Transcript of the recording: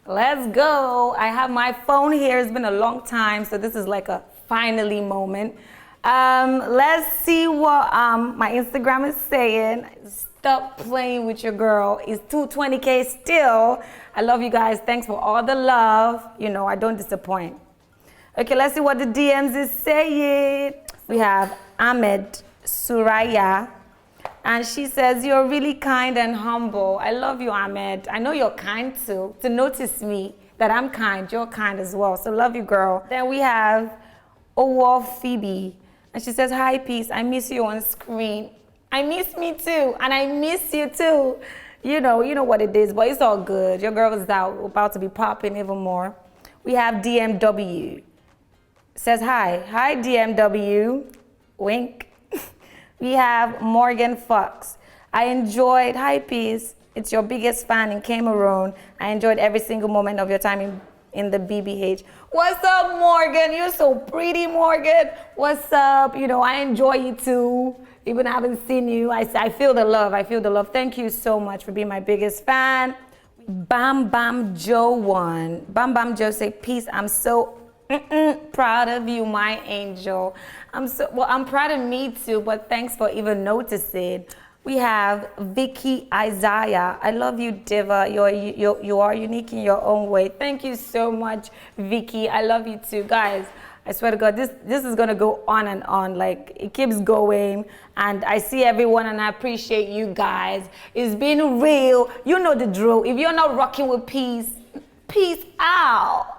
Let's go. I have my phone here. It's been a long time, so this is like a finally moment. Let's see what my Instagram is saying. Stop playing with your girl. It's 220K still. I love you guys. Thanks for all the love. You know, I don't disappoint. Okay, let's see what the DMs is saying. We have Ahmed Suraya. And she says, you're really kind and humble. I love you, Ahmed. I know you're kind too. To notice me, that I'm kind, you're kind as well. So love you, girl. Then we have Owo Phoebe. And she says, hi, peace. I miss you on screen. I miss me too. And I miss you too. You know what it is, but it's all good. Your girl is out, about to be popping even more. We have DMW. Says, hi. Hi, DMW. Wink. We have Morgan Fox. I enjoyed, hi peace, it's your biggest fan in Cameroon. I enjoyed every single moment of your time in the BBH. What's up, Morgan? You're so pretty, Morgan. What's up? You know, I enjoy you too. Even I haven't seen you. I feel the love, I feel the love. Thank you so much for being my biggest fan. Bam Bam Joe one. Bam Bam Joe say, peace, I'm so proud of you, my angel. I'm proud of me too, but thanks for even noticing. We have Vicky Isaiah. I love you, Diva. You are unique in your own way. Thank you so much, Vicky. I love you too, guys. I swear to God, this is gonna go on and on. Like, it keeps going, and I see everyone, and I appreciate you guys. It's been real. You know the drill. If you're not rocking with peace, peace out.